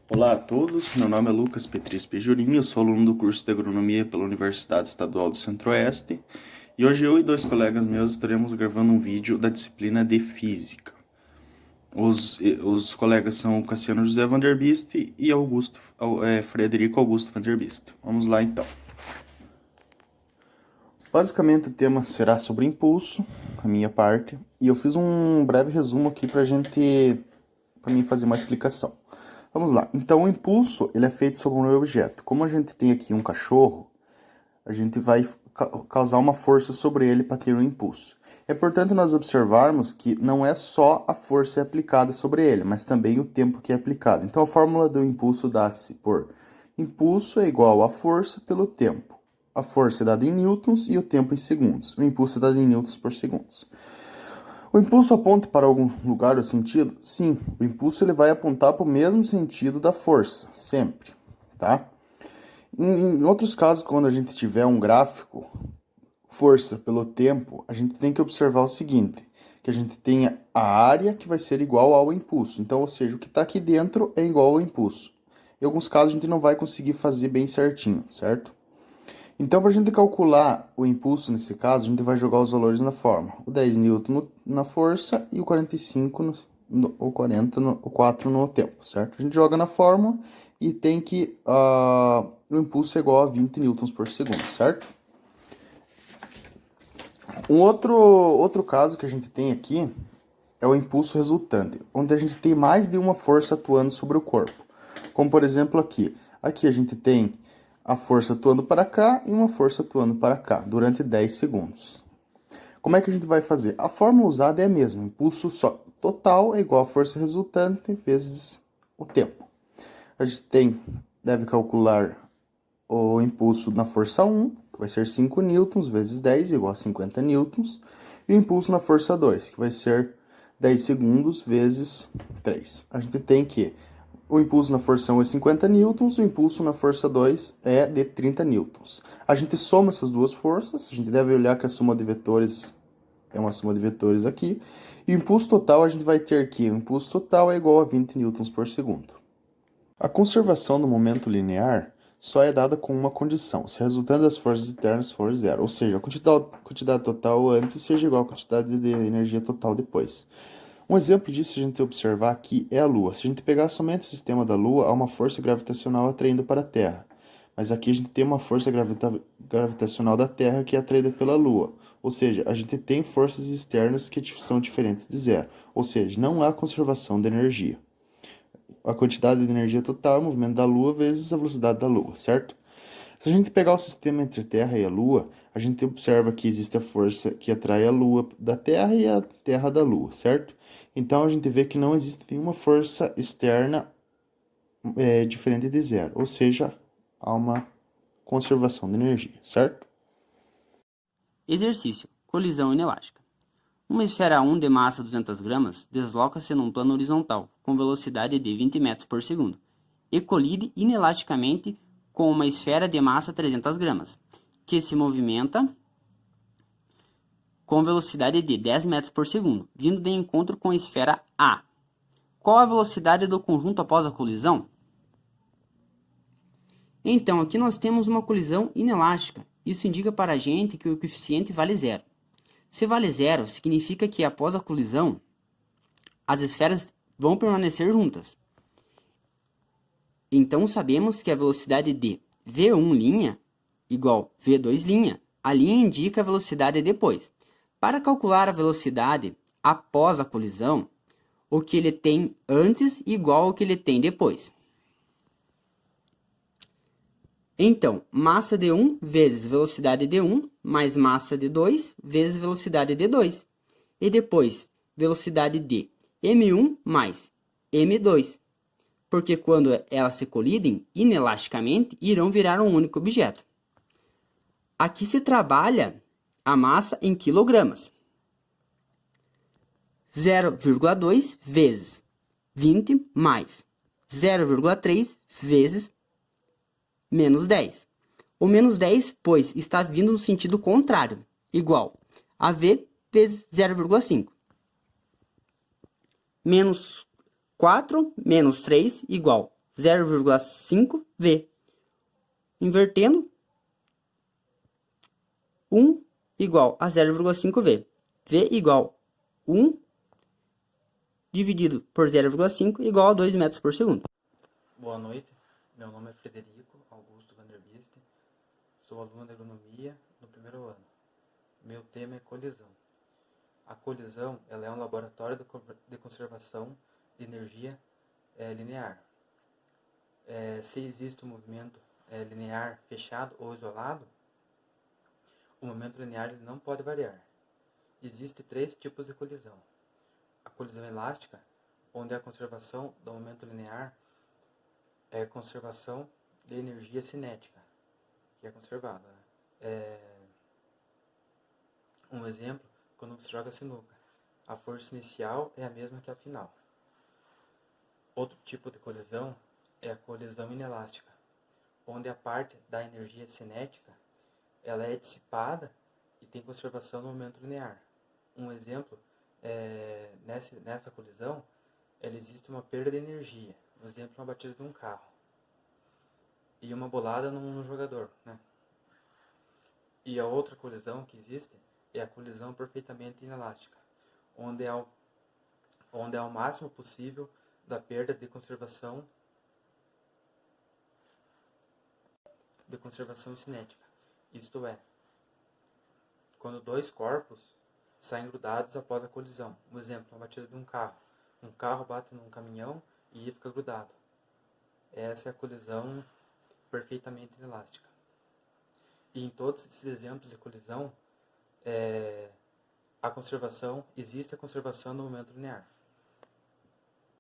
Olá a todos, meu nome é Lucas Petris Pejorim, eu sou aluno do curso de Agronomia pela Universidade Estadual do Centro-Oeste e hoje eu e dois colegas meus estaremos gravando um vídeo da disciplina de Física. Os colegas são Cassiano José Vanderbist e Frederico Augusto Vanderbist. Vamos lá então. Basicamente o tema será sobre impulso, a minha parte, e eu fiz um breve resumo aqui para mim fazer uma explicação. Vamos lá. Então, o impulso ele é feito sobre um objeto. Como a gente tem aqui um cachorro, a gente vai causar uma força sobre ele para ter um impulso. É importante nós observarmos que não é só a força aplicada sobre ele, mas também o tempo que é aplicado. Então, a fórmula do impulso dá-se por impulso é igual a força pelo tempo. A força é dada em newtons e o tempo em segundos. O impulso é dado em newtons por segundos. O impulso aponta para algum lugar ou sentido? Sim, o impulso ele vai apontar para o mesmo sentido da força, sempre, tá? Em outros casos, quando a gente tiver um gráfico, força pelo tempo, a gente tem que observar o seguinte, que a gente tem a área que vai ser igual ao impulso. Então, ou seja, o que está aqui dentro é igual ao impulso. Em alguns casos, a gente não vai conseguir fazer bem certinho, certo? Então, para a gente calcular o impulso nesse caso, a gente vai jogar os valores na forma. O 10 Newton na força e o 45, o 40, o 4 no tempo, certo? A gente joga na fórmula e tem que o impulso é igual a 20 newtons por segundo, certo? Um outro caso que a gente tem aqui é o impulso resultante, onde a gente tem mais de uma força atuando sobre o corpo. Como, por exemplo, aqui. Aqui a gente tem a força atuando para cá e uma força atuando para cá, durante 10 segundos. Como é que a gente vai fazer? A fórmula usada é a mesma. Impulso total é igual a força resultante vezes o tempo. A gente deve calcular o impulso na força 1, que vai ser 5 newtons vezes 10, igual a 50 newtons. E o impulso na força 2, que vai ser 10 segundos vezes 3. A gente tem que o impulso na força 1 é 50 newtons, o impulso na força 2 é de 30 newtons. A gente soma essas duas forças, a gente deve olhar que a soma de vetores é uma soma de vetores aqui. E o impulso total a gente vai ter aqui, o impulso total é igual a 20 newtons por segundo. A conservação do momento linear só é dada com uma condição, se a resultante das forças externas for zero, ou seja, a quantidade total antes seja igual à quantidade de energia total depois. Um exemplo disso, a gente observar aqui, é a Lua. Se a gente pegar somente o sistema da Lua, há uma força gravitacional atraindo para a Terra. Mas aqui a gente tem uma força gravitacional da Terra que é atraída pela Lua. Ou seja, a gente tem forças externas que são diferentes de zero. Ou seja, não há conservação de energia. A quantidade de energia total é o movimento da Lua vezes a velocidade da Lua, certo? Se a gente pegar o sistema entre a Terra e a Lua, a gente observa que existe a força que atrai a Lua da Terra e a Terra da Lua, certo? Então a gente vê que não existe nenhuma força externa diferente de zero, ou seja, há uma conservação de energia, certo? Exercício: colisão inelástica. Uma esfera 1 de massa 200 gramas desloca-se num plano horizontal com velocidade de 20 metros por segundo e colide inelasticamente com uma esfera de massa 300 gramas, que se movimenta com velocidade de 10 metros por segundo, vindo de encontro com a esfera A. Qual a velocidade do conjunto após a colisão? Então, aqui nós temos uma colisão inelástica. Isso indica para a gente que o coeficiente vale zero. Se vale zero, significa que após a colisão, as esferas vão permanecer juntas. Então, sabemos que a velocidade de V1' igual V2'. A linha indica a velocidade depois. Para calcular a velocidade após a colisão, o que ele tem antes igual ao que ele tem depois. Então, massa de 1 vezes velocidade de 1 mais massa de 2 vezes velocidade de 2. E depois, velocidade de M1 mais M2. Porque quando elas se colidem, inelasticamente, irão virar um único objeto. Aqui se trabalha a massa em quilogramas. 0,2 vezes 20 mais 0,3 vezes menos 10. O menos 10, pois, está vindo no sentido contrário, igual a V vezes 0,5. Menos 4 menos 3 igual 0,5V. Invertendo, 1 igual a 0,5V. V igual 1 dividido por 0,5 igual a 2 metros por segundo. Boa noite, meu nome é Frederico Augusto Vanderbist, sou aluno de agronomia no primeiro ano. Meu tema é colisão. A colisão ela é um laboratório de conservação de energia linear. Se existe um movimento linear fechado ou isolado, o momento linear ele não pode variar. Existem 3 tipos de colisão. A colisão elástica, onde a conservação do momento linear é a conservação de energia cinética, que é conservada. Um exemplo, quando você joga sinuca, a força inicial é a mesma que a final. Outro tipo de colisão é a colisão inelástica, onde a parte da energia cinética ela é dissipada e tem conservação no momento linear. Um exemplo, nessa colisão, existe uma perda de energia. Um exemplo, uma batida de um carro e uma bolada num jogador, né? E a outra colisão que existe é a colisão perfeitamente inelástica, onde é o máximo possível da perda de conservação cinética. Isto é, quando 2 corpos saem grudados após a colisão. Um exemplo, uma batida de um carro. Um carro bate num caminhão e ele fica grudado. Essa é a colisão perfeitamente inelástica. E em todos esses exemplos de colisão, existe a conservação no momento linear.